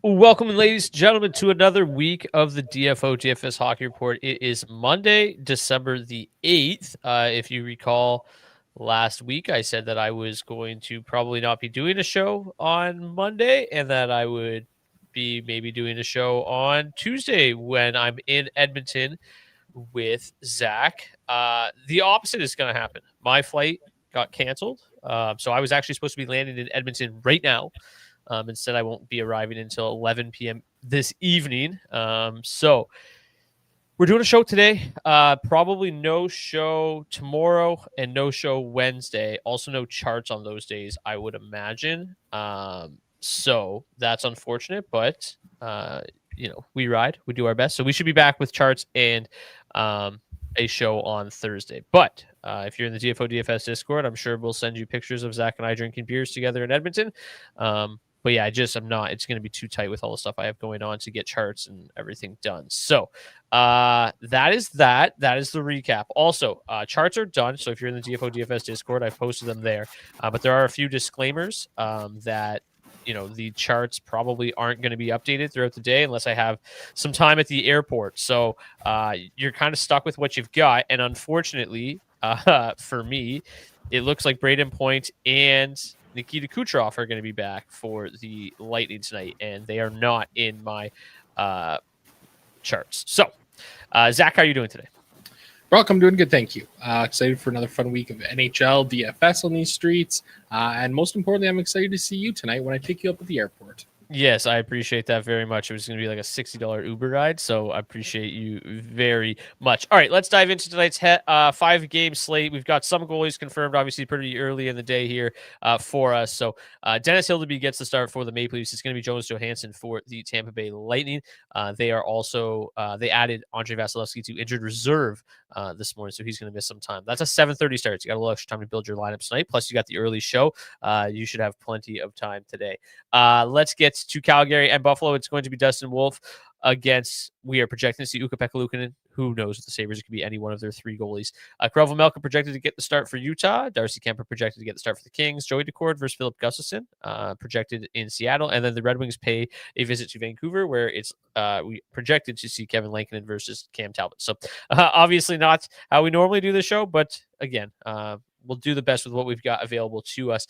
Welcome, ladies and gentlemen, to another week of the DFS Hockey Report. It is Monday, December the 8th. If you recall, last week I said that I was going to probably not be doing a show on Monday and that I would be maybe doing a show on Tuesday when I'm in Edmonton with Zach. The opposite is going to happen. My flight got canceled. So I was actually supposed to be landing in Edmonton right now. Instead, I won't be arriving until 11 p.m. this evening. So we're doing a show today. Probably no show tomorrow and no show Wednesday. Also, no charts on those days, I would imagine. So that's unfortunate, but we ride. We do our best. So we should be back with charts and a show on Thursday. But if you're in the DFS Discord, I'm sure we'll send you pictures of Zach and I drinking beers together in Edmonton. But yeah, I'm not. It's going to be too tight with all the stuff I have going on to get charts and everything done. So that is that. That is the recap. Also, charts are done. So if you're in the DFS Discord, I've posted them there. But there are a few disclaimers that the charts probably aren't going to be updated throughout the day unless I have some time at the airport. So you're kind of stuck with what you've got. And unfortunately, for me, it looks like Braden Point and Nikita Kucherov are going to be back for the Lightning tonight, and they are not in my charts. So, Zach, how are you doing today? Brock, I'm doing good, thank you. Excited for another fun week of NHL DFS on these streets. And most importantly, I'm excited to see you tonight when I pick you up at the airport. Yes, I appreciate that very much. It was going to be like a $60 Uber ride, so I appreciate you very much. All right, let's dive into tonight's 5-game slate. We've got some goalies confirmed, obviously, pretty early in the day here for us. So Dennis Hildeby gets the start for the Maple Leafs. It's going to be Jonas Johansson for the Tampa Bay Lightning. They are also they added Andrei Vasilevsky to injured reserve this morning, so he's going to miss some time. That's a 7:30 start. So you got a little extra time to build your lineup tonight. Plus, you got the early show. You should have plenty of time today. Let's get to Calgary and Buffalo. It's going to be Dustin Wolf against, we are projecting to see Ukko-Pekka Luukkonen. Who knows with the Sabres? It could be any one of their three goalies. Karel Vejmelka projected to get the start for Utah. Darcy Kemper projected to get the start for the Kings. Joey Daccord versus Philip Gustafsson projected in Seattle. And then the Red Wings pay a visit to Vancouver, where it's we projected to see Kevin Lankinen versus Cam Talbot. So obviously not how we normally do the show, but again, we'll do the best with what we've got available to us.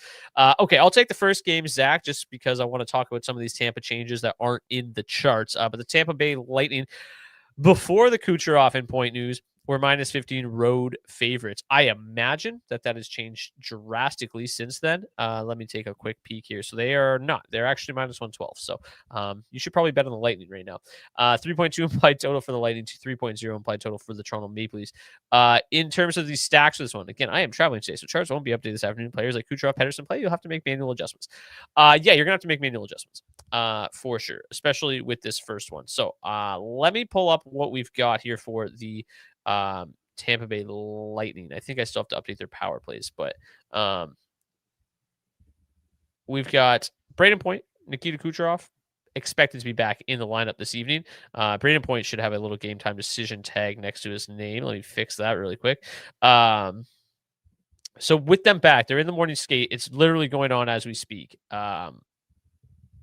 Okay, I'll take the first game, Zach, just because I want to talk about some of these Tampa changes that aren't in the charts. But the Tampa Bay Lightning, before the Kucherov and point news, were minus 15 road favorites. I imagine that has changed drastically since then. Let me take a quick peek here. So they are not. They're actually minus 112. So you should probably bet on the Lightning right now. 3.2 implied total for the Lightning to 3.0 implied total for the Toronto Maple Leafs. In terms of these stacks for this one, again, I am traveling today, so charts won't be updated this afternoon. Players like Kucherov, Pedersen play, you'll have to make manual adjustments. Yeah, you're going to have to make manual adjustments for sure, especially with this first one. So let me pull up what we've got here for the Tampa Bay Lightning. I think I still have to update their power plays, but we've got Braden Point, Nikita Kucherov expected to be back in the lineup this evening. Braden Point should have a little game time decision tag next to his name. Let me fix that really quick. So with them back, they're in the morning skate. It's literally going on as we speak.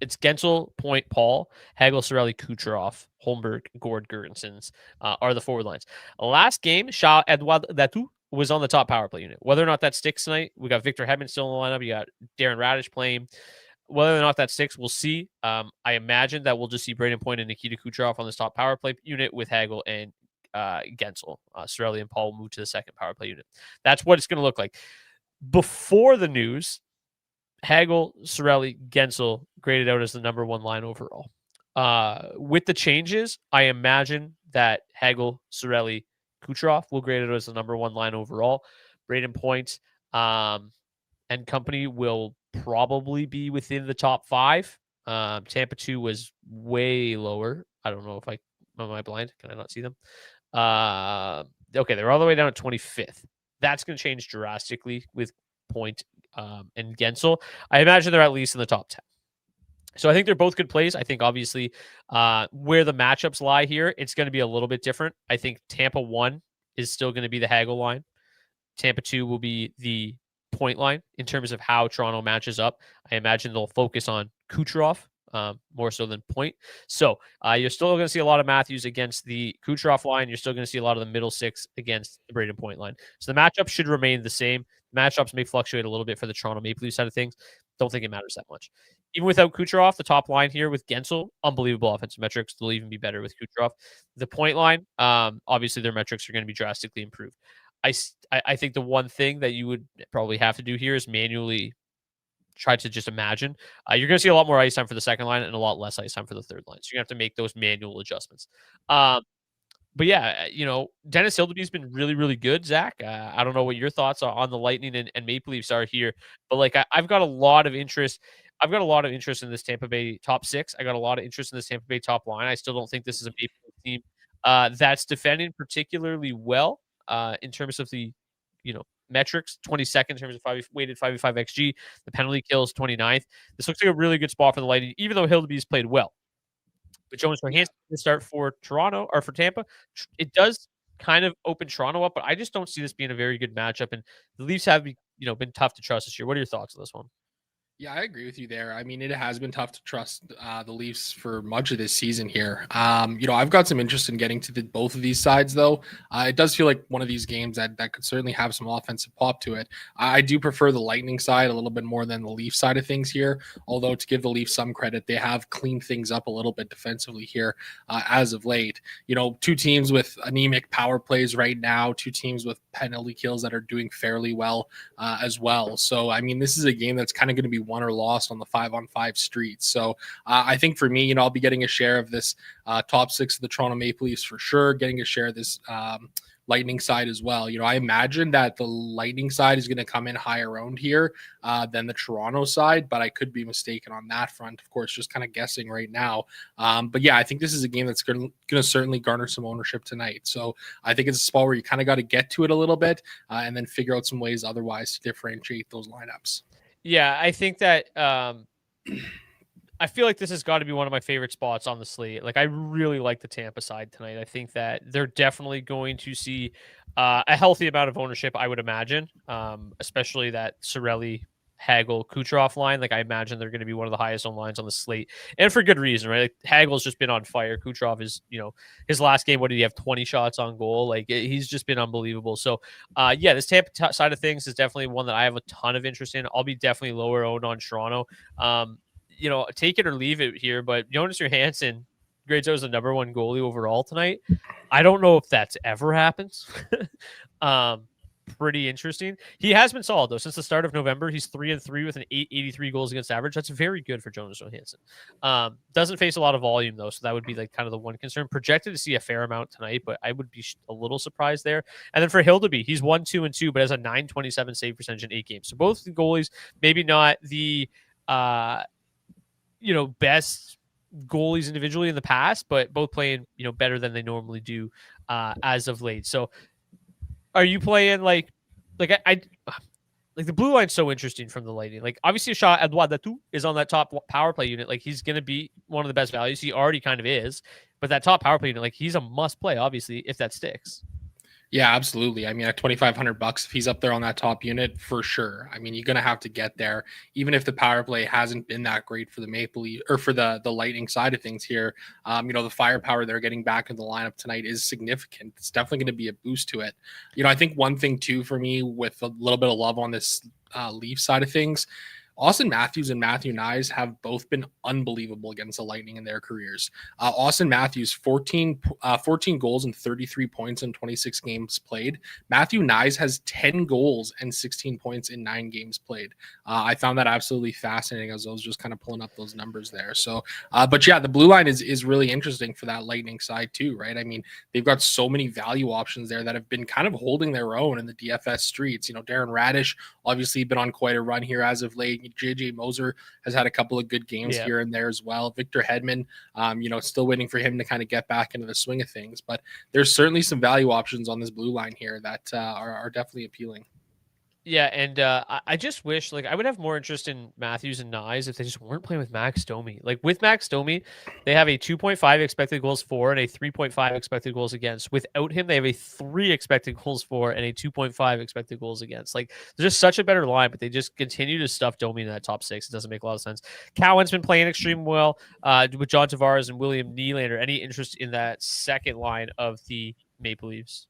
It's Gensel, Point, Paul, Hagel, Cirelli, Kucherov, Holmberg, Gord, Gergensons are the forward lines. Last game, Charles-Edouard Latou was on the top power play unit. Whether or not that sticks tonight, we got Victor Hedman still in the lineup. You got Darren Radish playing. Whether or not that sticks, we'll see. I imagine that we'll just see Braden Point and Nikita Kucherov on this top power play unit with Hagel and Gensel. Cirelli and Paul will move to the second power play unit. That's what it's going to look like. Before the news, Hagel, Cirelli, Gensel graded out as the number one line overall. With the changes, I imagine that Hagel, Cirelli, Kucherov will grade it as the number one line overall. Braden Point and company will probably be within the top 5. Tampa 2 was way lower. I don't know if am I blind? Can I not see them? Okay, they're all the way down at 25th. That's going to change drastically with Point and Gensel. I imagine they're at least in the top 10. So I think they're both good plays. I think obviously where the matchups lie here, it's going to be a little bit different. I think Tampa 1 is still going to be the Hagel line. Tampa 2 will be the Point line in terms of how Toronto matches up. I imagine they'll focus on Kucherov more so than point. So you're still going to see a lot of Matthews against the Kucherov line. You're still going to see a lot of the middle six against the Braden Point line. So the matchup should remain the same. Matchups may fluctuate a little bit for the Toronto Maple Leafs side of things. Don't think it matters that much. Even without Kucherov, the top line here with Gensel, unbelievable offensive metrics. They'll even be better with Kucherov. The point line, obviously their metrics are going to be drastically improved. I think the one thing that you would probably have to do here is manually try to just imagine. You're going to see a lot more ice time for the second line and a lot less ice time for the third line. So you're going to have to make those manual adjustments. But yeah, Dennis Hildeby's been really, really good, Zach. I don't know what your thoughts on the Lightning and Maple Leafs are here, but like I've got a lot of interest. I've got a lot of interest in this Tampa Bay top six. I got a lot of interest in this Tampa Bay top line. I still don't think this is a Maple Leaf team that's defending particularly well in terms of the, metrics. 22nd in terms of weighted 5v5 xG. The penalty kills 29th. This looks like a really good spot for the Lightning, even though Hildeby's played well. But Jonas Johansson to start for Toronto or for Tampa, it does kind of open Toronto up, but I just don't see this being a very good matchup. And the Leafs have, been tough to trust this year. What are your thoughts on this one? Yeah, I agree with you there. I mean, it has been tough to trust the Leafs for much of this season here. I've got some interest in getting to both of these sides, though. It does feel like one of these games that could certainly have some offensive pop to it. I do prefer the Lightning side a little bit more than the Leaf side of things here. Although, to give the Leafs some credit, they have cleaned things up a little bit defensively here as of late. Two teams with anemic power plays right now, two teams with penalty kills that are doing fairly well as well. So, I mean, this is a game that's kind of going to be won or lost on the 5-on-5 streets. So I think for me, I'll be getting a share of this top six of the Toronto Maple Leafs for sure, getting a share of this Lightning side as well. I imagine that the Lightning side is going to come in higher owned here than the Toronto side, but I could be mistaken on that front. Of course, just kind of guessing right now. But yeah, I think this is a game that's going to certainly garner some ownership tonight. So I think it's a spot where you kind of got to get to it a little bit and then figure out some ways otherwise to differentiate those lineups. Yeah, I think that I feel like this has got to be one of my favorite spots on the slate. Like I really like the Tampa side tonight. I think that they're definitely going to see a healthy amount of ownership, I would imagine, especially that Cirelli, Hagel, Kucherov line. Like I imagine they're going to be one of the highest owned lines on the slate, and for good reason, right? Like Hagel's just been on fire. Kucherov is, his last game. What did he have? 20 shots on goal. Like he's just been unbelievable. So, yeah, this Tampa side of things is definitely one that I have a ton of interest in. I'll be definitely lower owned on Toronto. Take it or leave it here, but Jonas Johansson grades out as the number one goalie overall tonight. I don't know if that's ever happens. Pretty interesting. He has been solid though since the start of November. He's 3-3 with an 883 goals against average. That's very good for Jonas Johansson. Doesn't face a lot of volume though, so that would be like kind of the one concern. Projected to see a fair amount tonight, but I would be a little surprised there. And then for Hildeby, he's 1-2-2, but has a 927 save percentage in 8 games. So both the goalies, maybe not the best goalies individually in the past, but both playing, better than they normally do as of late. So are you playing like I like the blue line's so interesting from the Lightning. Like obviously Shah Edouard Datu is on that top power play unit. Like he's going to be one of the best values. He already kind of is, but that top power play unit, like he's a must play, obviously, if that sticks. Yeah, absolutely. I mean, at $2,500, if he's up there on that top unit, for sure. I mean, you're going to have to get there, even if the power play hasn't been that great for the Maple Leaf or for the Lightning side of things here. The firepower they're getting back in the lineup tonight is significant. It's definitely going to be a boost to it. I think one thing too for me with a little bit of love on this Leaf side of things, Austin Matthews and Matthew Knies have both been unbelievable against the Lightning in their careers. Austin Matthews, 14 goals and 33 points in 26 games played. Matthew Knies has 10 goals and 16 points in 9 games played. I found that absolutely fascinating as I was just kind of pulling up those numbers there. So, but yeah, the blue line is really interesting for that Lightning side too, right? I mean, they've got so many value options there that have been kind of holding their own in the DFS streets. Darren Radish, obviously been on quite a run here as of late. JJ Moser has had a couple of good games here and there as well. Victor Hedman, still waiting for him to kind of get back into the swing of things. But there's certainly some value options on this blue line here that are definitely appealing. Yeah, and I just wish like I would have more interest in Matthews and Nyes if they just weren't playing with Max Domi. Like with Max Domi, they have a 2.5 expected goals for and a 3.5 expected goals against. Without him, they have a 3 expected goals for and a 2.5 expected goals against. Like they're just such a better line, but they just continue to stuff Domi in that top 6. It doesn't make a lot of sense. Cowan's been playing extremely well with John Tavares and William Nylander. Any interest in that second line of the Maple Leafs?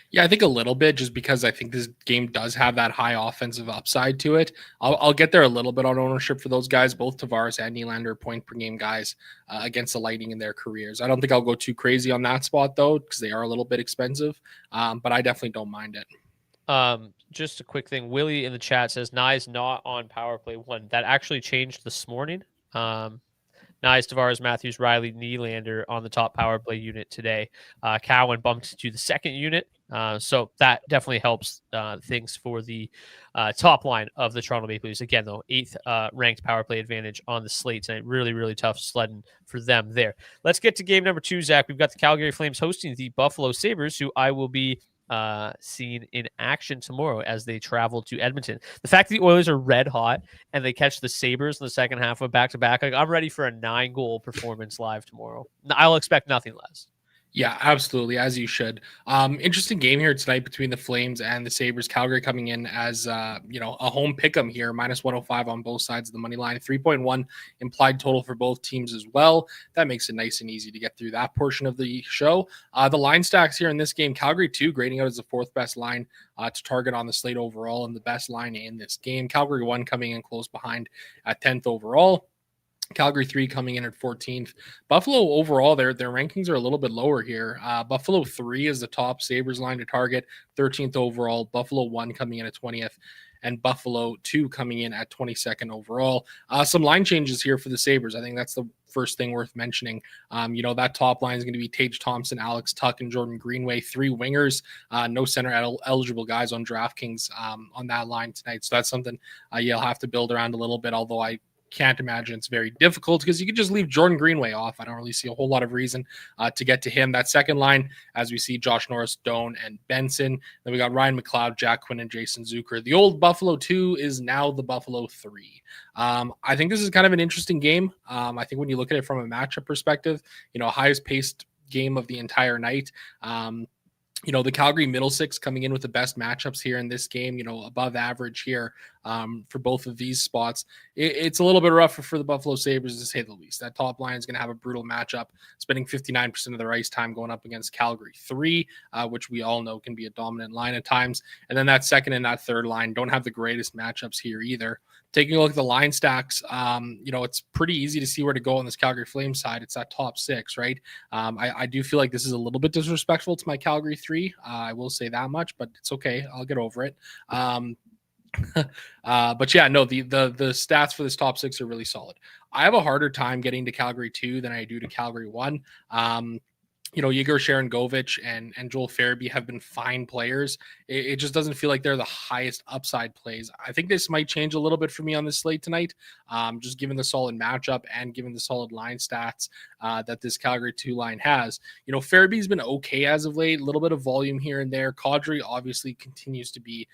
Yeah, I think a little bit just because I think this game does have that high offensive upside to it. I'll get there a little bit on ownership for those guys. Both Tavares and Nylander point per game guys against the Lightning in their careers. I don't think I'll go too crazy on that spot though because they are a little bit expensive, but I definitely don't mind it. Just a quick thing. Willie in the chat says Nye's not on power play 1. That actually changed this morning. Nyes, Tavares, Matthews, Riley, Nylander on the top power play unit today. Cowan bumped to the second unit. So that definitely helps things for the top line of the Toronto Maple Leafs. Again, though, 8th ranked power play advantage on the slate tonight. Really, really tough sledding for them there. Let's get to game number 2, Zach. We've got the Calgary Flames hosting the Buffalo Sabres, who I will be seen in action tomorrow as they travel to Edmonton. The fact that the Oilers are red hot and they catch the Sabres in the second half of back-to-back, like I'm ready for a 9-goal performance live tomorrow. I'll expect nothing less. Yeah, absolutely, as you should. Interesting game here tonight between the Flames and the Sabres. Calgary coming in as a home pick'em here, minus 105 on both sides of the money line, 3.1 implied total for both teams as well. That makes it nice and easy to get through that portion of the show. The line stacks here in this game, Calgary 2 grading out as the 4th best line to target on the slate overall and the best line in this game. Calgary 1 coming in close behind at 10th overall. Calgary 3 coming in at 14th. Buffalo overall, their rankings are a little bit lower here. Buffalo 3 is the top Sabres line to target, 13th overall. Buffalo 1 coming in at 20th. And Buffalo 2 coming in at 22nd overall. Some line changes here for the Sabres. I think that's the first thing worth mentioning. That top line is going to be Tage Thompson, Alex Tuck, and Jordan Greenway. 3 wingers, no center eligible guys on DraftKings on that line tonight. So that's something you'll have to build around a little bit, although I can't imagine it's very difficult because you could just leave Jordan Greenway off. I don't really see a whole lot of reason to get to him. That second line, as we see Josh Norris, Doan, and Benson. Then we got Ryan McLeod, Jack Quinn, and Jason Zucker. The old Buffalo 2 is now the Buffalo 3. I think this is kind of an interesting game. I think when you look at it from a matchup perspective, highest paced game of the entire night. The Calgary middle 6 coming in with the best matchups here in this game, above average here for both of these spots. It's a little bit rougher for the Buffalo Sabres, to say the least. That top line is going to have a brutal matchup, spending 59% of their ice time going up against Calgary 3, which we all know can be a dominant line at times. And then that second and that third line don't have the greatest matchups here either. Taking a look at the line stacks, it's pretty easy to see where to go on this Calgary Flames side. It's that top 6, right? I do feel like this is a little bit disrespectful to my Calgary 3. I will say that much, but it's okay. I'll get over it. But yeah, no, the stats for this top 6 are really solid. I have a harder time getting to Calgary 2 than I do to Calgary 1. Yegor Sharangovich and Joel Farabee have been fine players. It just doesn't feel like they're the highest upside plays. I think this might change a little bit for me on this slate tonight, just given the solid matchup and given the solid line stats that this Calgary 2 line has. Farabee's been okay as of late, a little bit of volume here and there. Kadri obviously continues to be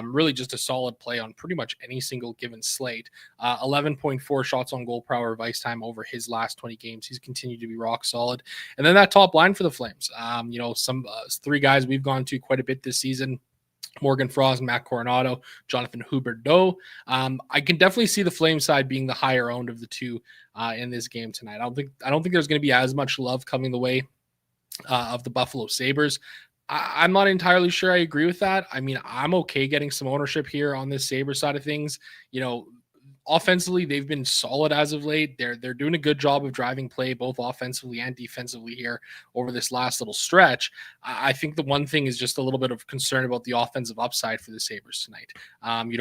really just a solid play on pretty much any single given slate. 11.4 shots on goal per hour of ice time over his last 20 games. He's continued to be rock solid. And then that top line for the Flames. Some 3 guys we've gone to quite a bit this season: Morgan Frost, Matt Coronado, Jonathan Huberdeau. I can definitely see the Flame side being the higher owned of the 2 in this game tonight. I don't think there's going to be as much love coming the way of the Buffalo Sabres. I'm not entirely sure I agree with that. I mean, I'm okay getting some ownership here on this Sabres side of things. Offensively, they've been solid as of late. They're doing a good job of driving play, both offensively and defensively here over this last little stretch. I think the one thing is just a little bit of concern about the offensive upside for the Sabres tonight.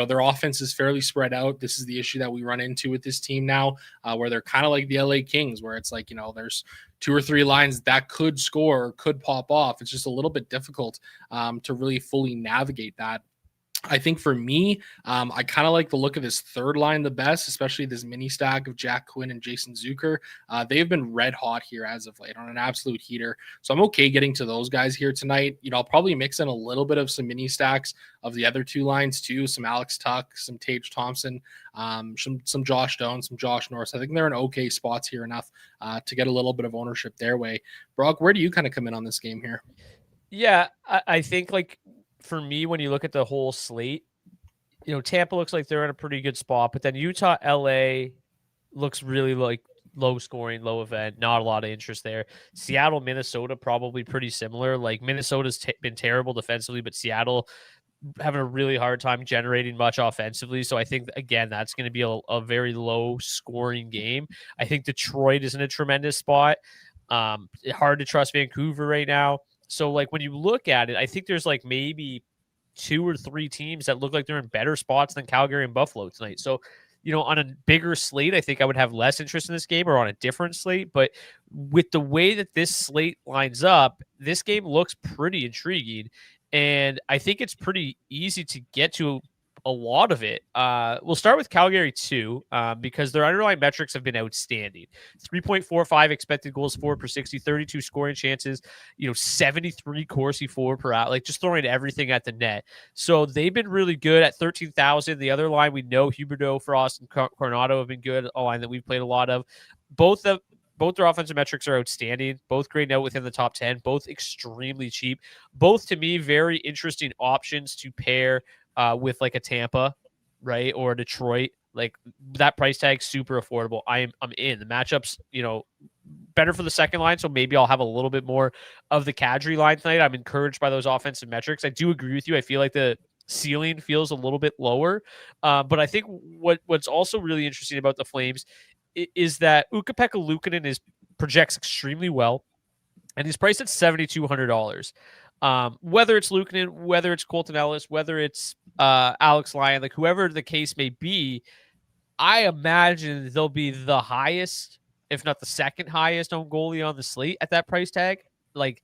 Their offense is fairly spread out. This is the issue that we run into with this team now, where they're kind of like the LA Kings, where it's like, there's 2 or 3 lines that could score, could pop off. It's just a little bit difficult to really fully navigate that. I think for me, I kind of like the look of this third line the best, especially this mini stack of Jack Quinn and Jason Zucker. They have been red hot here as of late on an absolute heater. So I'm okay getting to those guys here tonight. I'll probably mix in a little bit of some mini stacks of the other two lines too, some Alex Tuck, some Tage Thompson, some Josh Stone, some Josh Norris. I think they're in okay spots here enough to get a little bit of ownership their way. Brock, where do you kind of come in on this game here? Yeah, I think like for me, when you look at the whole slate, Tampa looks like they're in a pretty good spot, but then Utah, LA looks really like low scoring, low event, not a lot of interest there. Seattle, Minnesota, probably pretty similar. Like Minnesota's been terrible defensively, but Seattle having a really hard time generating much offensively. So I think, again, that's going to be a very low scoring game. I think Detroit is in a tremendous spot. Hard to trust Vancouver right now. So like when you look at it, I think there's like maybe two or three teams that look like they're in better spots than Calgary and Buffalo tonight. So, on a bigger slate, I think I would have less interest in this game, or on a different slate. But with the way that this slate lines up, this game looks pretty intriguing. And I think it's pretty easy to get to a lot of it. We'll start with Calgary too, because their underlying metrics have been outstanding. 3.45 expected goals for per 60, 32 scoring chances, 73 Corsi for per out, like just throwing everything at the net. So they've been really good at 13,000. The other line we know, Huberdeau, Frost, and Coronado have been good, a line that we've played a lot of. Both their offensive metrics are outstanding, both graded out within the top 10, both extremely cheap. Both, to me, very interesting options to pair with like a Tampa, right, or a Detroit. Like that price tag, super affordable. I'm in. The matchups, better for the second line, so maybe I'll have a little bit more of the Kadri line tonight. I'm encouraged by those offensive metrics. I do agree with you. I feel like the ceiling feels a little bit lower, but I think what's also really interesting about the Flames is that Ukko-Pekka Luukkonen projects extremely well, and he's priced at $7,200. Whether it's Luukkonen, whether it's Colton Ellis, whether it's Alex Lyon, like whoever the case may be, I imagine they'll be the highest, if not the second highest, owned goalie on the slate at that price tag. Like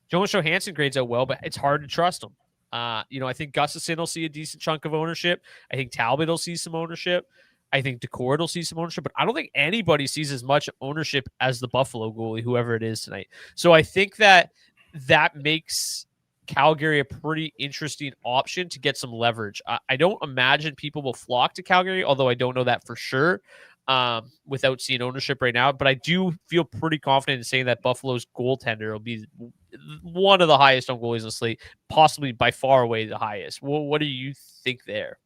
Jonas Johansson grades out well, but it's hard to trust him. I think Gustafsson will see a decent chunk of ownership. I think Talbot will see some ownership. I think Decord will see some ownership, but I don't think anybody sees as much ownership as the Buffalo goalie, whoever it is tonight. So I think that makes Calgary a pretty interesting option to get some leverage. I don't imagine people will flock to Calgary, although I don't know that for sure without seeing ownership right now. But I do feel pretty confident in saying that Buffalo's goaltender will be one of the highest on goalies in the slate, possibly by far away the highest. What do you think there?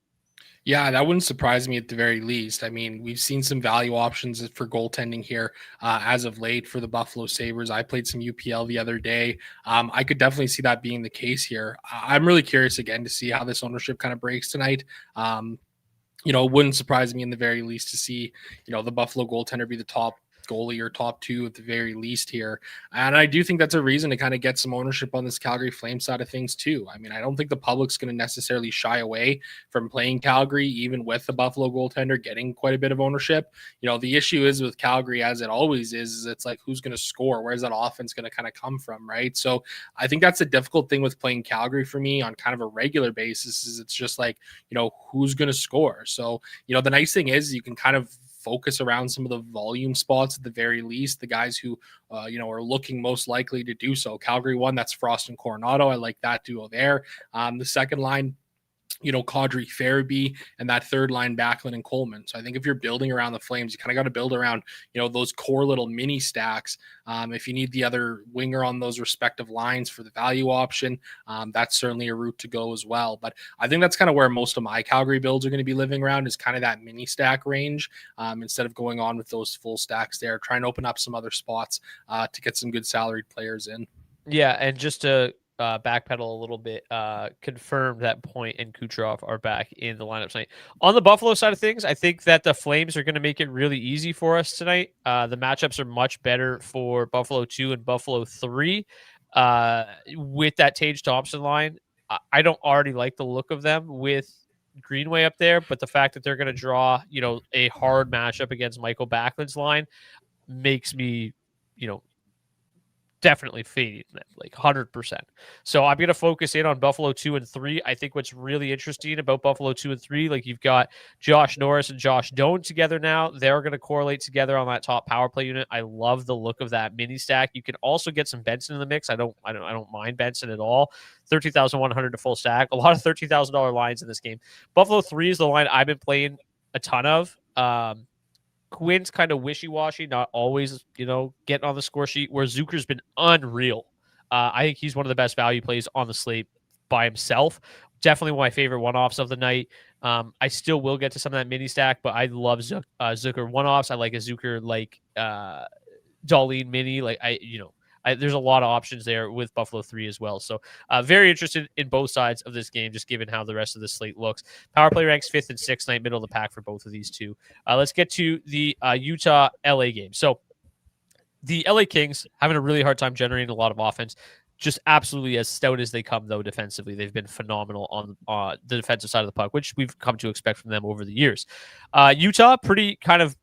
Yeah, that wouldn't surprise me at the very least. I mean, we've seen some value options for goaltending here as of late for the Buffalo Sabres. I played some UPL the other day. I could definitely see that being the case here. I'm really curious again to see how this ownership kind of breaks tonight. It wouldn't surprise me in the very least to see, the Buffalo goaltender be the top goalie or top two at the very least here. And I do think that's a reason to kind of get some ownership on this Calgary Flames side of things too. I mean, I don't think the public's going to necessarily shy away from playing Calgary, even with the Buffalo goaltender getting quite a bit of ownership. The issue is with Calgary, as it always is it's like, who's going to score? Where's that offense going to kind of come from, right? So I think that's a difficult thing with playing Calgary for me on kind of a regular basis is it's just like, who's going to score? So, the nice thing is you can kind of focus around some of the volume spots at the very least, the guys who, are looking most likely to do so. Calgary one, that's Frost and Coronado. I like that duo there. The second line, Kadri Farabee, and that third line, Backlund and Coleman. So I think if you're building around the Flames, you kind of got to build around, those core little mini stacks. If you need the other winger on those respective lines for the value option, that's certainly a route to go as well. But I think that's kind of where most of my Calgary builds are going to be living around is kind of that mini stack range instead of going on with those full stacks there, trying to open up some other spots to get some good salaried players in. Yeah, and just to backpedal a little bit, confirm that Point and Kucherov are back in the lineup tonight. On the Buffalo side of things, I think that the Flames are going to make it really easy for us tonight. The matchups are much better for Buffalo 2 and Buffalo 3. With that Tage Thompson line, I don't already like the look of them with Greenway up there, but the fact that they're going to draw, a hard matchup against Michael Backlund's line makes me, definitely fading them, like 100%. So I'm going to focus in on Buffalo 2 and 3. I think what's really interesting about Buffalo 2 and 3, like you've got Josh Norris and Josh Doan together now. They're going to correlate together on that top power play unit. I love the look of that mini stack. You can also get some Benson in the mix. I don't mind Benson at all. 13,100 to full stack. A lot of $13,000 lines in this game. Buffalo 3 is the line I've been playing a ton of. Quinn's kind of wishy-washy, not always, getting on the score sheet, where Zucker's been unreal. I think he's one of the best value plays on the slate by himself. Definitely one of my favorite one-offs of the night. I still will get to some of that mini stack, but I love Zucker one-offs. I like a Zucker Darlene mini. There's a lot of options there with Buffalo 3 as well. So very interested in both sides of this game, just given how the rest of the slate looks. Power play ranks 5th and 6th night, middle of the pack for both of these two. Let's get to the Utah LA game. So the LA Kings having a really hard time generating a lot of offense. Just absolutely as stout as they come, though, defensively. They've been phenomenal on the defensive side of the puck, which we've come to expect from them over the years. Utah, pretty kind of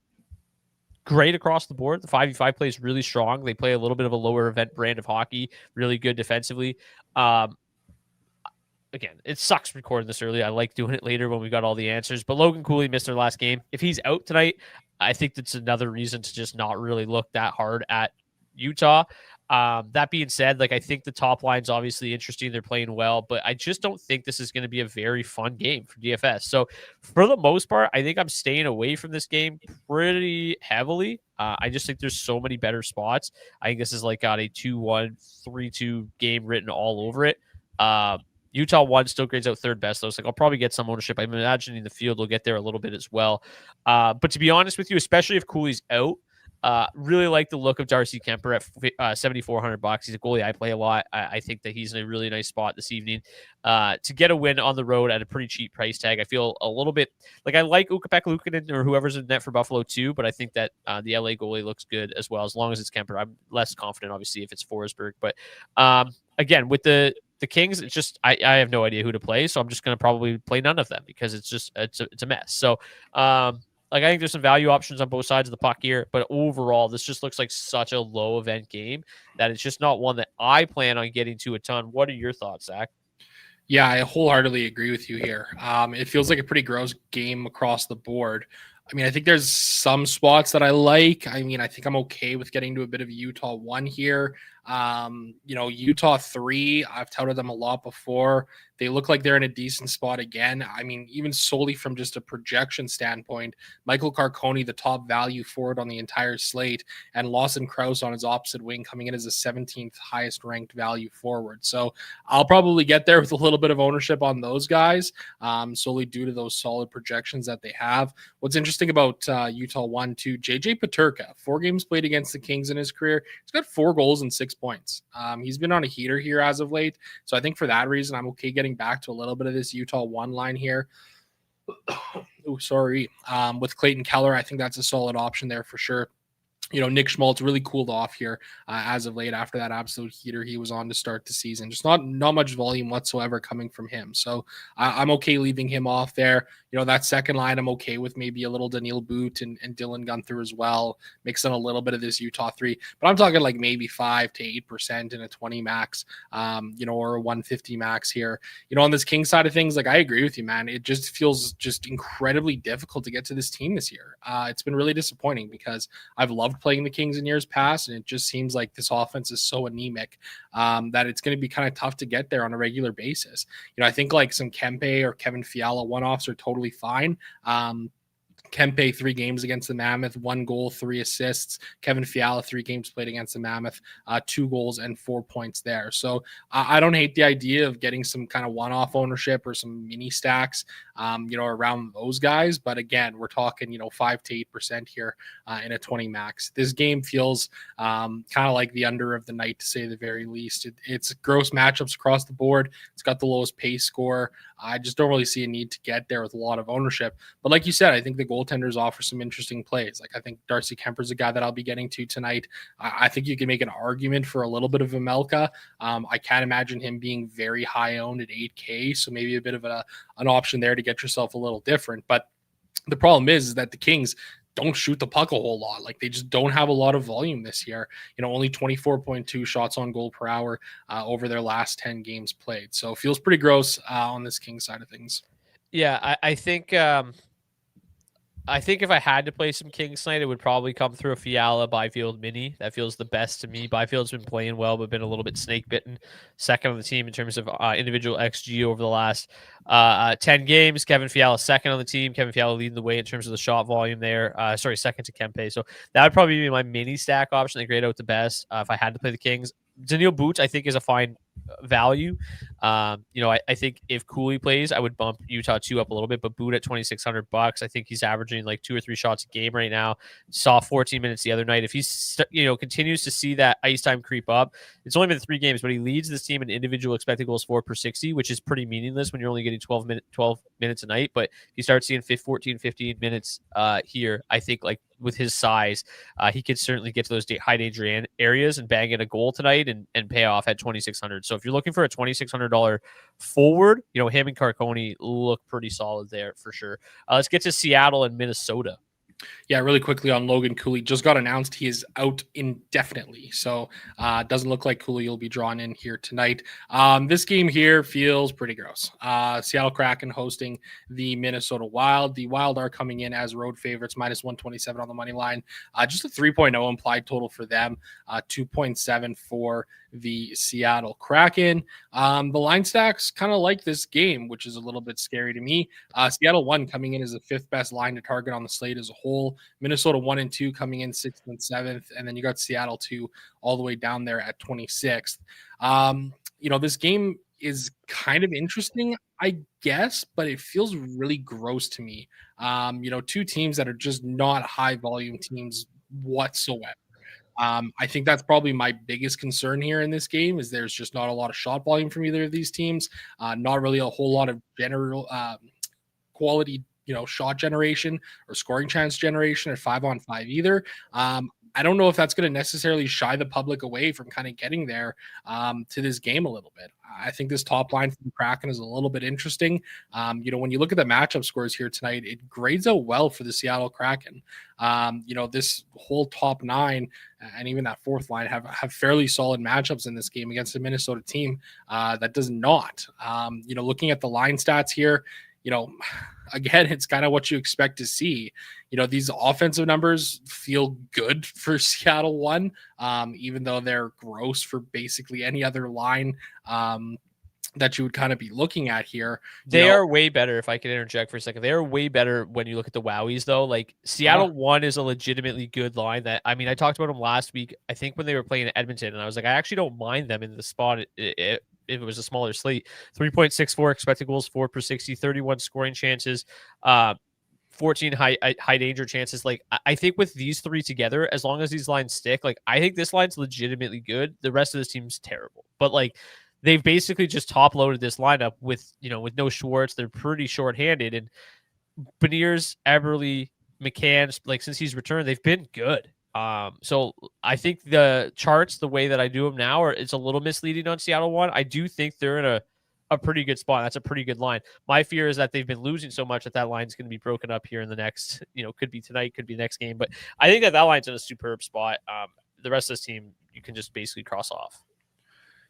great across the board. The 5v5 play is really strong. They play a little bit of a lower event brand of hockey, really good defensively. Again, it sucks recording this early. I like doing it later when we got all the answers. But Logan Cooley missed their last game. If he's out tonight, I think that's another reason to just not really look that hard at Utah. That being said, I think the top line's obviously interesting. They're playing well, but I just don't think this is going to be a very fun game for DFS. So for the most part, I think I'm staying away from this game pretty heavily. I just think there's so many better spots. I think this is got a 2-1, 3-2 game written all over it. Utah 1 still grades out third best, though. So I'll probably get some ownership. I'm imagining the field will get there a little bit as well. But to be honest with you, especially if Cooley's out, really like the look of Darcy Kemper at $7,400. He's a goalie I play a lot. I think that he's in a really nice spot this evening. To get a win on the road at a pretty cheap price tag, I feel a little bit I like Ukko-Pekka Luukkonen or whoever's in net for Buffalo too, but I think that the LA goalie looks good as well, as long as it's Kemper. I'm less confident, obviously, if it's Forsberg. But again, with the Kings, it's just I have no idea who to play, so I'm just going to probably play none of them because it's a mess. So I think there's some value options on both sides of the puck here, but overall, this just looks like such a low event game that it's just not one that I plan on getting to a ton. What are your thoughts, Zach? Yeah, I wholeheartedly agree with you here. It feels like a pretty gross game across the board. I think there's some spots that I like. I think I'm okay with getting to a bit of Utah 1 here. Utah 3, I've touted them a lot before. They look like they're in a decent spot again. Even solely from just a projection standpoint, Michael Carcone, the top value forward on the entire slate, and Lawson Krause on his opposite wing coming in as the 17th highest ranked value forward. So I'll probably get there with a little bit of ownership on those guys, solely due to those solid projections that they have. What's interesting about Utah 1, 2, JJ Peterka, 4 games played against the Kings in his career. He's got 4 goals and 6 points. He's been on a heater here as of late. So I think for that reason, I'm okay getting back to a little bit of this Utah 1 line here. With Clayton Keller, I think that's a solid option there for sure. Nick Schmaltz really cooled off here as of late after that absolute heater he was on to start the season. Just not much volume whatsoever coming from him. So I'm okay leaving him off there. That second line, I'm okay with maybe a little Daniil Boot and Dylan Gunther as well, mixing a little bit of this Utah 3. But I'm talking maybe 5 to 8% in a 20 max, or a 150 max here. On this King side of things, I agree with you, man. It just feels just incredibly difficult to get to this team this year. It's been really disappointing because I've loved playing the Kings in years past, and it just seems like this offense is so anemic that it's going to be kind of tough to get there on a regular basis. I think some Kempe or Kevin Fiala one-offs are totally fine. Kempe 3 games against the Mammoth, 1 goal, 3 assists. Kevin Fiala 3 games played against the Mammoth, 2 goals and 4 points there. So I don't hate the idea of getting some kind of one-off ownership or some mini stacks, around those guys. But again, we're talking 5 to 8% here in a 20 max. This game feels kind of like the under of the night, to say the very least. It's gross matchups across the board. It's got the lowest pace score. I just don't really see a need to get there with a lot of ownership. But like you said, I think the goaltenders offer some interesting plays. I think Darcy Kemper's a guy that I'll be getting to tonight. I think you can make an argument for a little bit of Vemelka. I can't imagine him being very high owned at 8K, so maybe a bit of an option there to get yourself a little different. But the problem is that the Kings, don't shoot the puck a whole lot. Like they just don't have a lot of volume this year. Only 24.2 shots on goal per hour over their last 10 games played. So it feels pretty gross on this King side of things. Yeah, I think if I had to play some Kings tonight, it would probably come through a Fiala Byfield mini. That feels the best to me. Byfield's been playing well, but been a little bit snake bitten. Second on the team in terms of individual XG over the last 10 games. Kevin Fiala second on the team. Kevin Fiala leading the way in terms of the shot volume there. Second to Kempe. So that would probably be my mini stack option. They grade out the best if I had to play the Kings. Daniil Boots, I think, is a fine value. I think if Cooley plays, I would bump Utah 2 up a little bit, but Boot at $2,600. I think he's averaging like 2 or 3 shots a game right now. Saw 14 minutes the other night. If he's continues to see that ice time creep up, it's only been 3 games, but he leads this team in individual expected goals for per 60, which is pretty meaningless when you're only getting 12 minutes a night. But if you start seeing 14, 15 minutes here, I think like with his size, he could certainly get to those high danger areas and bang in a goal tonight and pay off at 2,600. So if you're looking for a $2,600 forward, him and Carcone look pretty solid there for sure. Let's get to Seattle and Minnesota. Yeah, really quickly on Logan Cooley. Just got announced he is out indefinitely. So it doesn't look like Cooley will be drawn in here tonight. This game here feels pretty gross. Seattle Kraken hosting the Minnesota Wild. The Wild are coming in as road favorites, minus 127 on the money line. Just a 3.0 implied total for them, 2.7 for the Seattle Kraken. The line stacks kind of like this game, which is a little bit scary to me. Seattle 1 coming in as the 5th best line to target on the slate as a whole. Minnesota 1 and 2 coming in 6th and 7th, and then you got Seattle 2 all the way down there at 26th. This game is kind of interesting, I guess, but it feels really gross to me. Two teams that are just not high volume teams whatsoever. I think that's probably my biggest concern here in this game is there's just not a lot of shot volume from either of these teams. Not really a whole lot of general quality, shot generation or scoring chance generation at 5-on-5 either. I don't know if that's going to necessarily shy the public away from kind of getting there to this game a little bit. I think this top line from Kraken is a little bit interesting. When you look at the matchup scores here tonight, it grades out well for the Seattle Kraken. This whole top 9 and even that 4th line have fairly solid matchups in this game against a Minnesota team that does not. Looking at the line stats here, again, it's kind of what you expect to see. These offensive numbers feel good for Seattle 1, even though they're gross for basically any other line that you would kind of be looking at here. They are way better, if I could interject for a second. They are way better when you look at the Wowies, though. Like, Seattle 1 is a legitimately good line that, I talked about them last week, I think when they were playing at Edmonton, and I was like, I actually don't mind them in the spot if it was a smaller slate. 3.64 expected goals for per 60, 31 scoring chances, 14 high danger chances. Like, I think with these 3 together, as long as these lines stick, like, I think this line's legitimately good. The rest of this team's terrible. But, like, they've basically just top loaded this lineup with no Schwartz. They're pretty shorthanded, and Beniers, Eberle, McCann, like, since he's returned, they've been good. So I think the charts, the way that I do them now, it's a little misleading on Seattle 1. I do think they're in a pretty good spot. That's a pretty good line. My fear is that they've been losing so much that line's going to be broken up here in the next, could be tonight, could be next game. But I think that line's in a superb spot. The rest of this team, you can just basically cross off.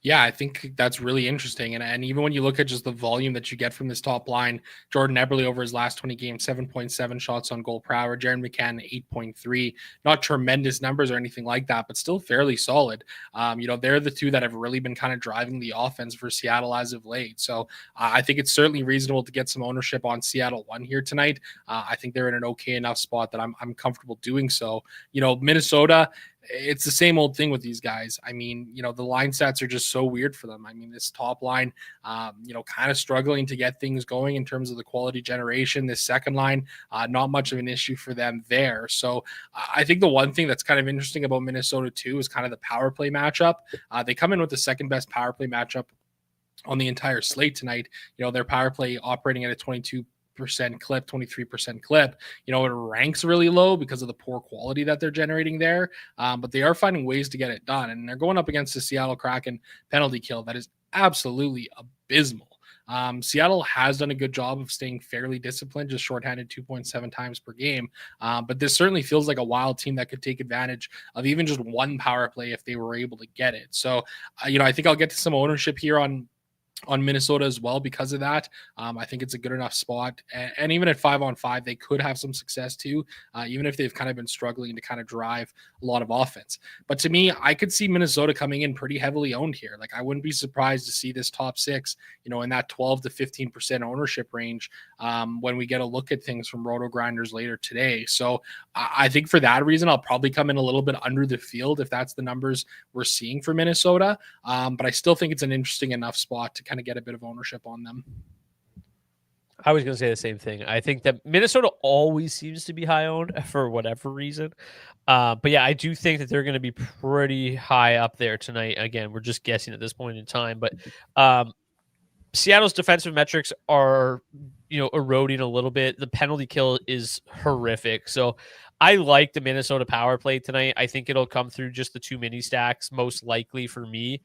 Yeah, I think that's really interesting. And even when you look at just the volume that you get from this top line, Jordan Eberle over his last 20 games, 7.7 shots on goal per hour. Jared McCann, 8.3. Not tremendous numbers or anything like that, but still fairly solid. They're the 2 that have really been kind of driving the offense for Seattle as of late. So I think it's certainly reasonable to get some ownership on Seattle 1 here tonight. I think they're in an okay enough spot that I'm comfortable doing so. Minnesota, it's the same old thing with these guys. The line stats are just so weird for them. This top line, kind of struggling to get things going in terms of the quality generation. This second line, not much of an issue for them there. So I think the one thing that's kind of interesting about Minnesota too is kind of the power play matchup. They come in with the second best power play matchup on the entire slate tonight. Their power play operating at a 22% clip, 23% clip. It ranks really low because of the poor quality that they're generating there. But they are finding ways to get it done. And they're going up against the Seattle Kraken penalty kill that is absolutely abysmal. Seattle has done a good job of staying fairly disciplined, just shorthanded 2.7 times per game. But this certainly feels like a wild team that could take advantage of even just one power play if they were able to get it. So, I think I'll get to some ownership here on Minnesota as well because of that. I think it's a good enough spot. And even at 5-on-5, they could have some success too, even if they've kind of been struggling to kind of drive a lot of offense. But to me, I could see Minnesota coming in pretty heavily owned here. Like, I wouldn't be surprised to see this top six, in that 12 to 15% ownership range when we get a look at things from Roto Grinders later today. So I think for that reason, I'll probably come in a little bit under the field if that's the numbers we're seeing for Minnesota. But I still think it's an interesting enough spot to kind of get a bit of ownership on them. I was going to say the same thing. I think that Minnesota always seems to be high owned for whatever reason. But yeah, I do think that they're going to be pretty high up there tonight. Again, we're just guessing at this point in time, but Seattle's defensive metrics are, eroding a little bit. The penalty kill is horrific. So I like the Minnesota power play tonight. I think it'll come through just the two mini stacks, most likely for me.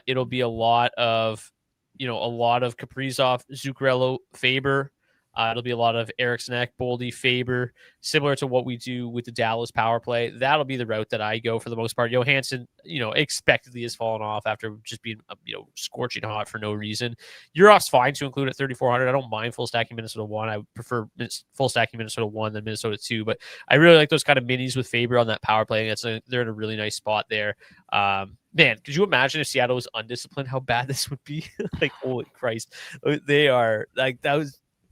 It'll be a lot of Kaprizov, Zuccarello, Faber. It'll be a lot of Eriksson, Boldy, Faber, similar to what we do with the Dallas power play. That'll be the route that I go for the most part. Johansson, expectedly has fallen off after just being, scorching hot for no reason. Uroff's fine to include at 3,400. I don't mind full stacking Minnesota 1. I would prefer full stacking Minnesota 1 than Minnesota 2, but I really like those kind of minis with Faber on that power play. They're in a really nice spot there. Man, could you imagine if Seattle was undisciplined, how bad this would be? Like, holy Christ. They are like,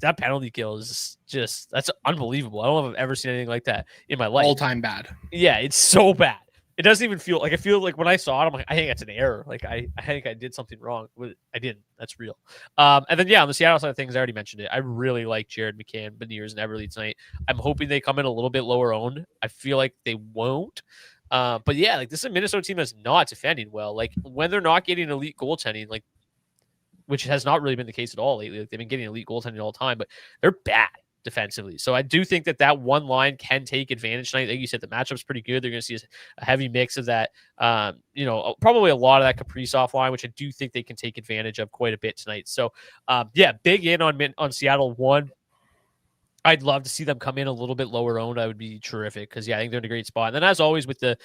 that penalty kill is just, that's unbelievable. I don't know if I've ever seen anything like that in my life. All time bad. Yeah, it's so bad. It doesn't even feel like, I feel like when I saw it, I'm like, I think that's an error. Like, I think I did something wrong. I didn't. That's real. And then, on the Seattle side of things, I already mentioned it. I really like Jared McCann, Beniers, and Everly tonight. I'm hoping they come in a little bit lower owned. I feel like they won't. But yeah, like, this is a Minnesota team that's not defending well. Like, when they're not getting elite goaltending, like, which has not really been the case at all lately. Like, they've been getting elite goaltending all the time, but they're bad defensively. So I do think that one line can take advantage tonight. Like you said, the matchup's pretty good. They're going to see a heavy mix of that. Probably a lot of that Kaprizov line, which I do think they can take advantage of quite a bit tonight. So big in on Seattle 1. I'd love to see them come in a little bit lower owned. I would be terrific because I think they're in a great spot. And then as always with the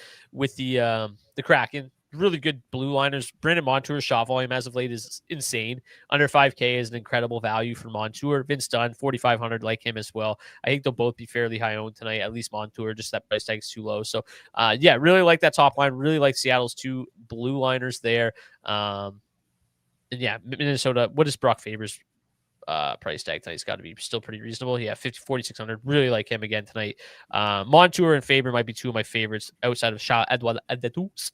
Kraken, really good blue liners. Brandon Montour's shot volume as of late is insane. Under 5K is an incredible value for Montour. Vince Dunn, 4,500, like him as well. I think they'll both be fairly high owned tonight, at least Montour, just that price tag is too low. So, really like that top line. Really like Seattle's two blue liners there. Minnesota, what is Brock Faber's price tag tonight's got to be still pretty reasonable. 4,600. Really like him again tonight. Montour and Faber might be two of my favorites outside of Shah Edouard Adetus.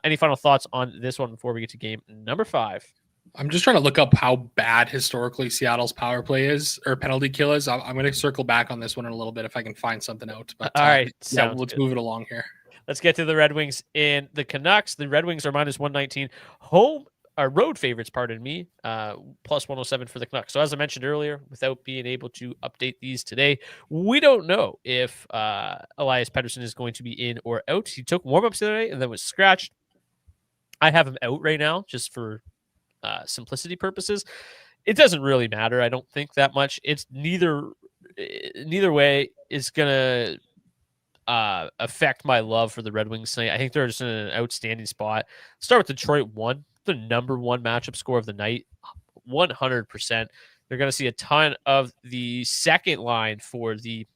Any final thoughts on this one before we get to game number 5? I'm just trying to look up how bad historically Seattle's power play is or penalty kill is. I'm going to circle back on this one in a little bit if I can find something out. But all right, let's move it along here. Let's get to the Red Wings and the Canucks. The Red Wings are minus 119. Road favorites, pardon me, plus 107 for the Canucks. So as I mentioned earlier, without being able to update these today, we don't know if Elias Pettersson is going to be in or out. He took warm-ups today and then was scratched. I have him out right now just for simplicity purposes. It doesn't really matter, I don't think, that much. It's neither way is going to affect my love for the Red Wings tonight. I think they're just in an outstanding spot. Start with Detroit 1. The number 1 matchup score of the night, 100%. They're going to see a ton of the second line for the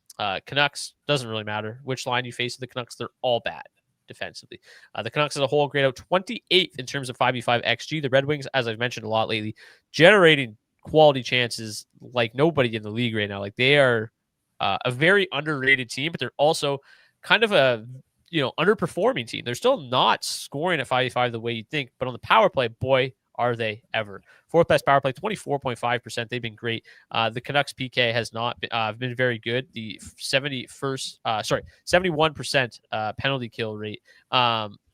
Canucks. Doesn't really matter which line you face the Canucks. They're all bad defensively. The Canucks as a whole grade out 28th in terms of 5v5 XG. The Red Wings, as I've mentioned a lot lately, generating quality chances like nobody in the league right now. Like, they are a very underrated team, but they're also kind of a underperforming team. They're still not scoring at 5v5 the way you'd think, but on the power play, boy, are they ever. 4th best power play, 24.5%. They've been great. The Canucks PK has not been very good. The 71% penalty kill rate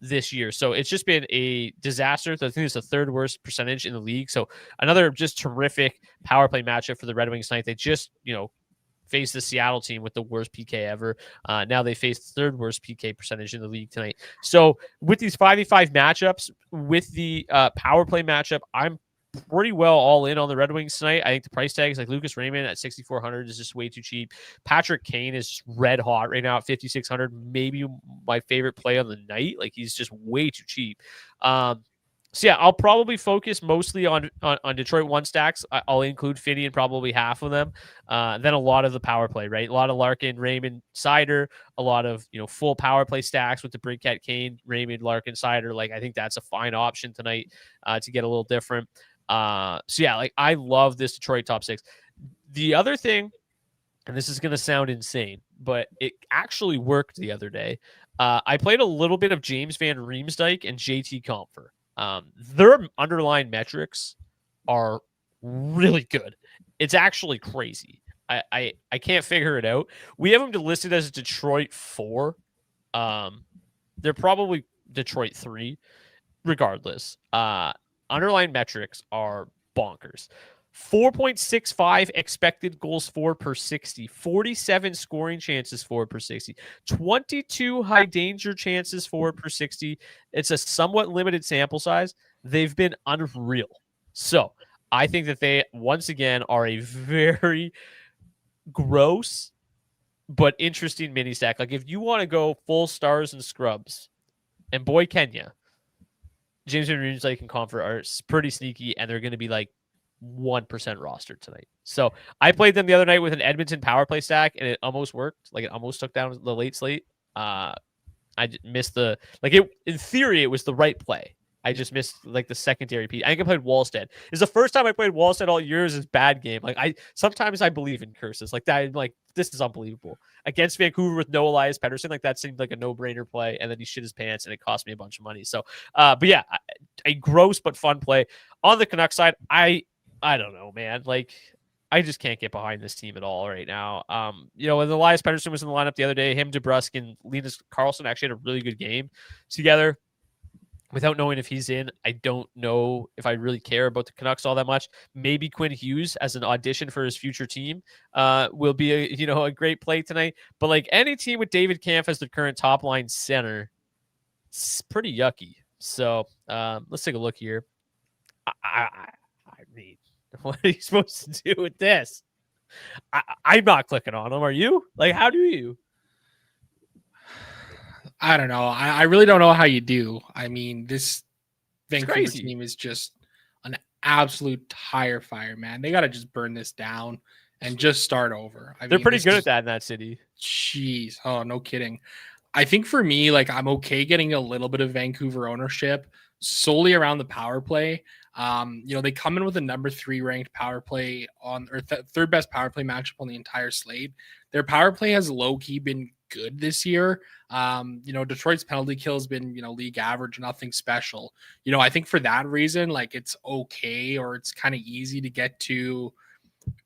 this year. So it's just been a disaster. I think it's the 3rd worst percentage in the league. So another just terrific power play matchup for the Red Wings tonight. They just, face the Seattle team with the worst PK ever. Now they face the 3rd worst PK percentage in the league tonight. So with these 5v5 matchups, with the power play matchup, I'm pretty well all in on the Red Wings tonight. I think the price tags like Lucas Raymond at 6,400 is just way too cheap. Patrick Kane is just red hot right now at 5,600. Maybe my favorite play on the night. Like he's just way too cheap. So yeah, I'll probably focus mostly on Detroit one stacks. I'll include Finney in probably half of them. Then a lot of the power play, right? A lot of Larkin, Raymond, Sider, a lot of full power play stacks with the Brinkett, Kane, Raymond, Larkin, Sider. Like I think that's a fine option tonight to get a little different. So yeah, like I love this Detroit top six. The other thing, and this is going to sound insane, but it actually worked the other day. I played a little bit of James Van Riemsdyk and JT Compher. Their underlying metrics are really good. It's actually crazy. I can't figure it out. We have them listed as Detroit 4. They're probably Detroit 3. Regardless, underlying metrics are bonkers. 4.65 expected goals for per 60, 47 scoring chances for per 60, 22 high danger chances for per 60. It's a somewhat limited sample size. They've been unreal. So I think that they, once again, are a very gross but interesting mini stack. Like if you want to go full stars and scrubs, and boy, Kenya, James Van Riemsdyk and Compher are pretty sneaky, and they're going to be like 1% rostered tonight. So I played them the other night with an Edmonton power play stack, and it almost worked. Like it almost took down the late slate. I missed in theory, it was the right play. I just missed like the secondary piece. I think I played Wallstead. It's the first time I played Wallstead all year. Is bad game. Like sometimes I believe in curses like that. I'm like, this is unbelievable. Against Vancouver with no Elias Pettersson, like that seemed like a no-brainer play, and then he shit his pants, and it cost me a bunch of money. So, but yeah, a gross but fun play on the Canucks side. I don't know, man. Like I just can't get behind this team at all right now. When Elias Pettersson was in the lineup the other day, him, DeBrusk, and Linus Karlsson actually had a really good game together. Without knowing if he's in, I don't know if I really care about the Canucks all that much. Maybe Quinn Hughes as an audition for his future team will be a great play tonight. But like any team with David Kampf as the current top line center, it's pretty yucky. So let's take a look here. I mean, what are you supposed to do with this? I'm not clicking on them. Are you? Like, how do you? I don't know. I really don't know how you do. I mean, this Vancouver team is just an absolute tire fire, man. They got to just burn this down and just start over. They're pretty good at that in that city. Jeez. Oh, no kidding. I think for me, like I'm okay getting a little bit of Vancouver ownership solely around the power play. They come in with a number 3 ranked power play third best power play matchup on the entire slate. Their power play has low key been good this year. Detroit's penalty kill has been, league average, nothing special. I think for that reason, like it's okay, or it's kind of easy to get to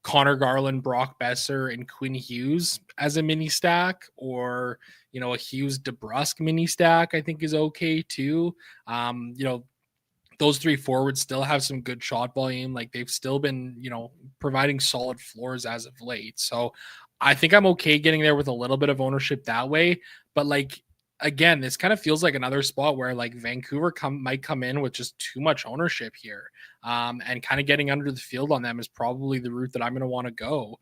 Connor Garland, Brock Besser, and Quinn Hughes as a mini stack, or, a Hughes DeBrusk mini stack, I think is okay too. Those 3 forwards still have some good shot volume. Like they've still been, providing solid floors as of late. So I think I'm okay getting there with a little bit of ownership that way. But like, again, this kind of feels like another spot where like Vancouver might come in with just too much ownership here. And kind of getting under the field on them is probably the route that I'm going to want to go.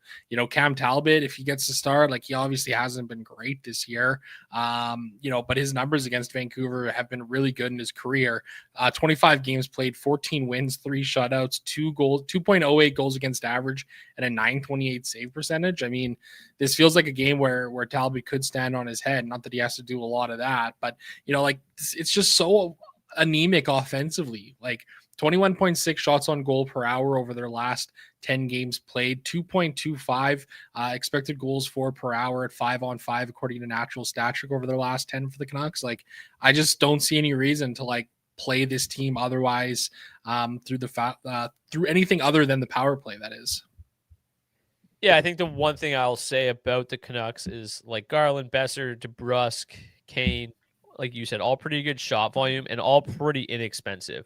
Cam Talbot, if he gets to start, like he obviously hasn't been great this year, but his numbers against Vancouver have been really good in his career. 25 games played, 14 wins, 3 shutouts, 2.08 goals against average, and a 928 save percentage. I mean, this feels like a game where Talbot could stand on his head. Not that he has to do a lot of that, but it's just so anemic offensively. Like 21.6 shots on goal per hour over their last 10 games played, 2.25 expected goals for per hour at 5-on-5 according to Natural Stat Trick over their last 10 for the Canucks. Like I just don't see any reason to like play this team otherwise through anything other than the power play, that is. Yeah, I think the one thing I'll say about the Canucks is like Garland, Besser, DeBrusk, Kane, like you said, all pretty good shot volume and all pretty inexpensive.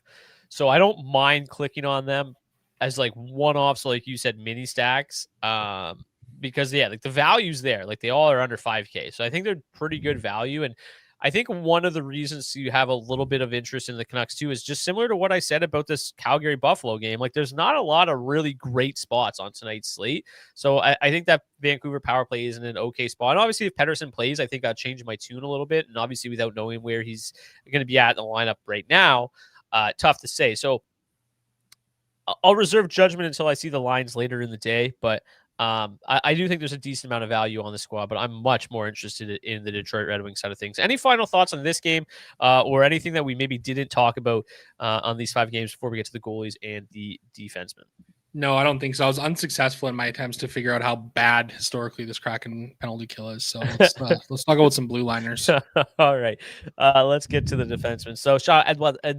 So I don't mind clicking on them as like one-offs, like you said, mini stacks. Because like the value's there. Like they all are under 5K. So I think they're pretty good value. And I think one of the reasons you have a little bit of interest in the Canucks too is just similar to what I said about this Calgary Buffalo game. Like, there's not a lot of really great spots on tonight's slate. So I think that Vancouver power play is in an okay spot. And obviously, if Pettersson plays, I think I'll change my tune a little bit. And obviously, without knowing where he's going to be at in the lineup right now, tough to say. So I'll reserve judgment until I see the lines later in the day. But I do think there's a decent amount of value on the squad, but I'm much more interested in the Detroit Red Wings side of things. Any final thoughts on this game or anything that we maybe didn't talk about on these 5 games before we get to the goalies and the defensemen? No, I don't think so. I was unsuccessful in my attempts to figure out how bad historically this Kraken penalty kill is. So let's talk about some blue liners. All right. Let's get to the defensemen. So Edouard, I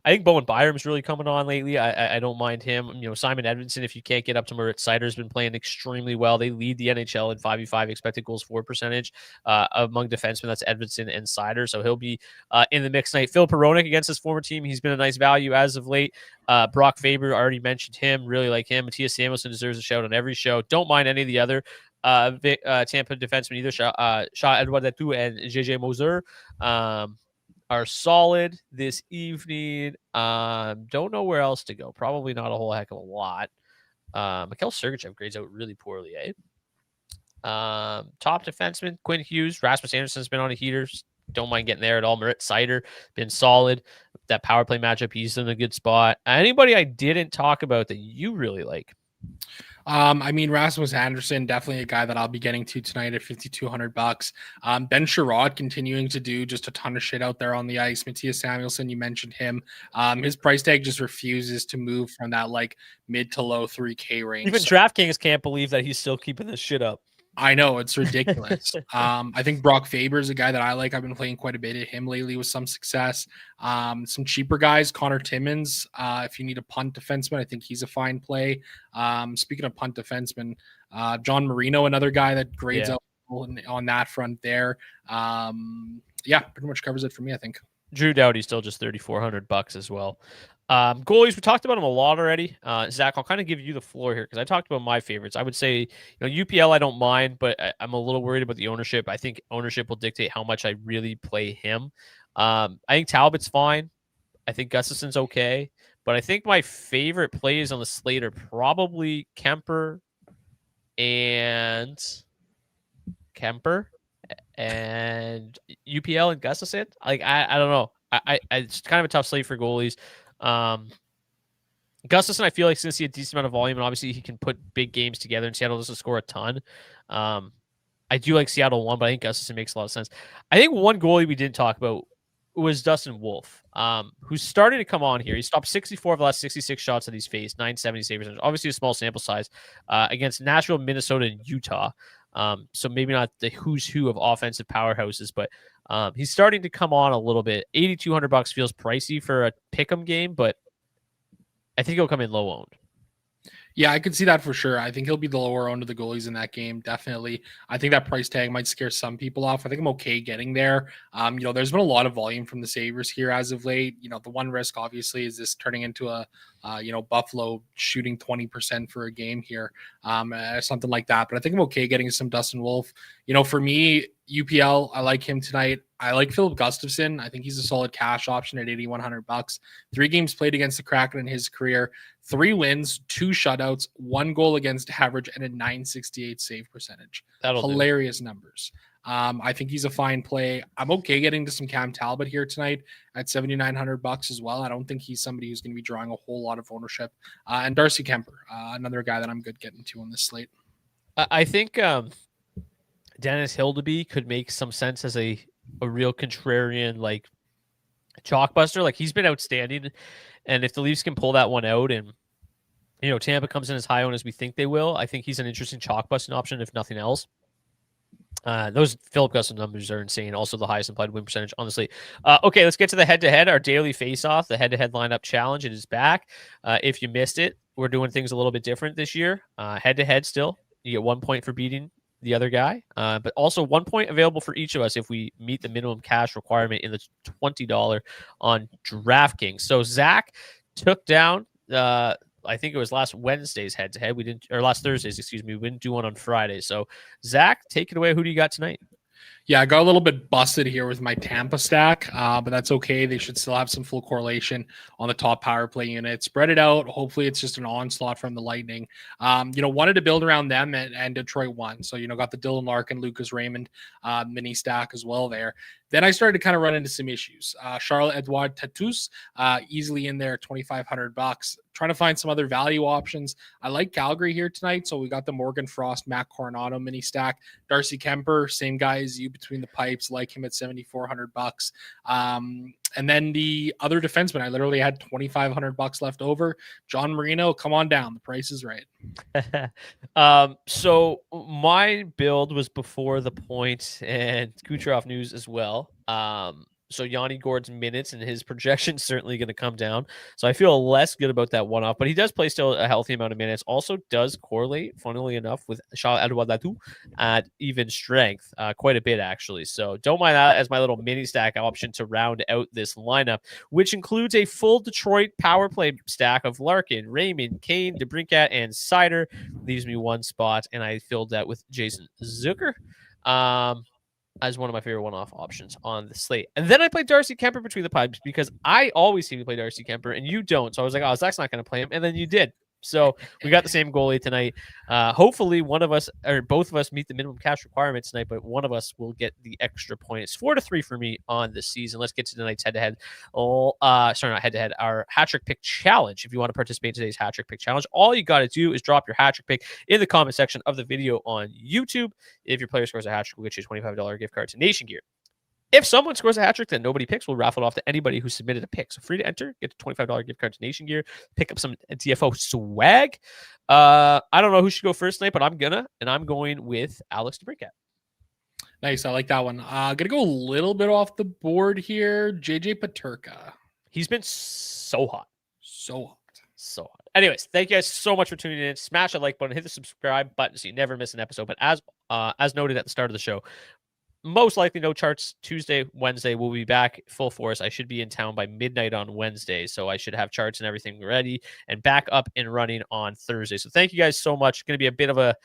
think Bowen Byram's really coming on lately. I don't mind him. You know, Simon Edmondson, if you can't get up to Moritz Seider's been playing extremely well. They lead the NHL in 5v5 expected goals for percentage among defensemen. That's Edmondson and Seider. So he'll be in the mix tonight. Phil Peronic against his former team. He's been a nice value as of late. Brock Faber, already mentioned him. Really like him. Matthias Samuelsson deserves a shout on every show. Don't mind any of the other Tampa defensemen either. Edouard Detu and JJ Moser are solid this evening. Don't know where else to go. Probably not a whole heck of a lot. Mikhail Sergachev grades out really poorly, eh? Top defenseman, Quinn Hughes. Rasmus Anderson's been on a heater. Don't mind getting there at all. Moritz Seider, been solid. That power play matchup, he's in a good spot. Anybody I didn't talk about that you really like? I mean, Rasmus Anderson, definitely a guy that I'll be getting to tonight at $5,200. Ben Sherrod continuing to do just a ton of shit out there on the ice. Matthias Samuelsson, you mentioned him. His price tag just refuses to move from that like mid to low 3K range. Even DraftKings can't believe that he's still keeping this shit up. I know, it's ridiculous. I think Brock Faber is a guy that I like. I've been playing quite a bit of him lately with some success. Some cheaper guys, Connor Timmins. If you need a punt defenseman, I think he's a fine play. Speaking of punt defenseman, John Marino, another guy that grades out on that front there. Pretty much covers it for me, I think. Drew Doughty still just $3,400 as well. Goalies, we talked about them a lot already. Zach, I'll kind of give you the floor here because I talked about my favorites. I would say, UPL I don't mind, but I'm a little worried about the ownership. I think ownership will dictate how much I really play him. I think Talbot's fine. I think Gustafson's okay. But I think my favorite plays on the slate are probably Kemper and UPL and Gustafson. Like, I don't know. It's kind of a tough slate for goalies. Gustafson, I feel like, is going to see a decent amount of volume, and obviously he can put big games together, and Seattle doesn't score a ton. I do like Seattle 1, but I think Gustafson makes a lot of sense. I think one goalie we didn't talk about was Dustin Wolf, who's starting to come on here. He stopped 64 of the last 66 shots that he's faced, 970 save percentage. Obviously a small sample size against Nashville, Minnesota, and Utah. So maybe not the who's who of offensive powerhouses, but he's starting to come on a little bit. $8,200 feels pricey for a pick'em game, but I think he'll come in low owned. Yeah, I could see that for sure. I think he'll be the lower owned of the goalies in that game. Definitely. I think that price tag might scare some people off. I think I'm okay getting there. There's been a lot of volume from the Sabres here as of late. The one risk obviously is this turning into a Buffalo shooting 20% for a game here, something like that. But I think I'm okay getting some Dustin Wolf. For me, UPL, I like him tonight. I like Philip Gustafson. I think he's a solid cash option at $8,100. 3 games played against the Kraken in his career, 3 wins, 2 shutouts, 1 goal against average, and a .968 save percentage. Hilarious numbers. I think he's a fine play. I'm okay getting to some Cam Talbot here tonight at $7,900 as well. I don't think he's somebody who's going to be drawing a whole lot of ownership. And Darcy Kemper, another guy that I'm good getting to on this slate. I think Dennis Hildeby could make some sense as a real contrarian, like chalkbuster. Like, he's been outstanding, and if the Leafs can pull that one out, and Tampa comes in as high owned as we think they will, I think he's an interesting chalkbusting option if nothing else. Those Philip Gustafson numbers are insane. Also, the highest implied win percentage on the slate. Okay, let's get to the head-to-head. Our daily face-off, the head-to-head lineup challenge. It is back. If you missed it, we're doing things a little bit different this year. Head-to-head still. You get 1 point for beating the other guy, but also 1 point available for each of us if we meet the minimum cash requirement in the $20 on DraftKings. So Zach took down I think it was last Wednesday's head-to-head. Last Thursday's, excuse me. We didn't do one on Friday. So Zach, take it away. Who do you got tonight? Yeah, I got a little bit busted here with my Tampa stack, but that's okay. They should still have some full correlation on the top power play unit. Spread it out. Hopefully, it's just an onslaught from the Lightning. Wanted to build around them, and Detroit won. So, got the Dylan Larkin, Lucas Raymond mini stack as well there. Then I started to kind of run into some issues. Charles-Edouard Tatus, easily in there, $2,500. Trying to find some other value options. I like Calgary here tonight, so we got the Morgan Frost, Matt Coronado mini stack. Darcy Kemper, same guy as you between the pipes, like him at $7,400. And then the other defenseman, I literally had $2,500 left over. John Marino, come on down. The price is right. So my build was before the point and Kucherov news as well. So Yanni Gourde's minutes and his projection certainly going to come down. So I feel less good about that one off, but he does play still a healthy amount of minutes. Also does correlate, funnily enough, with Charles-Edouard Tatus at even strength, quite a bit actually. So don't mind that as my little mini stack option to round out this lineup, which includes a full Detroit power play stack of Larkin, Raymond, Kane, DeBrincat, and Seider. Leaves me one spot, and I filled that with Jason Zucker. As one of my favorite one-off options on the slate. And then I played Darcy Kemper between the pipes because I always seem to play Darcy Kemper and you don't. So I was like, oh, Zach's not going to play him. And then you did. So we got the same goalie tonight. Hopefully one of us or both of us meet the minimum cash requirement tonight, but one of us will get the extra points. 4-3 for me on this season. Let's get to tonight's head-to-head. Not head-to-head, our hat-trick pick challenge. If you want to participate in today's hat-trick pick challenge, all you got to do is drop your hat-trick pick in the comment section of the video on YouTube. If your player scores a hat-trick, we'll get you a $25 gift card to Nation Gear. If someone scores a hat trick that nobody picks, we'll raffle it off to anybody who submitted a pick. So free to enter, get a $25 gift card to Nation Gear, pick up some DFO swag. I don't know who should go first tonight, but I'm going with Alex DeBrincat. Nice. I like that one. Gonna go a little bit off the board here. JJ Peterka. He's been so hot. So hot. Anyways, thank you guys so much for tuning in. Smash that like button, hit the subscribe button so you never miss an episode. But as noted at the start of the show, most likely no charts Tuesday, Wednesday. We'll be back full force. I should be in town by midnight on Wednesday, so I should have charts and everything ready and back up and running on Thursday. So thank you guys so much. It's going to be a bit of a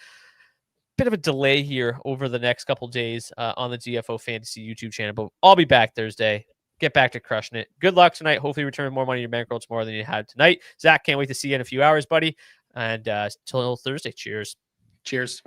delay here over the next couple days on the DFO Fantasy YouTube channel, but I'll be back Thursday. Get back to crushing it. Good luck tonight. Hopefully return more money in your bankroll tomorrow than you had tonight. Zach, can't wait to see you in a few hours, buddy. And till Thursday, cheers. Cheers.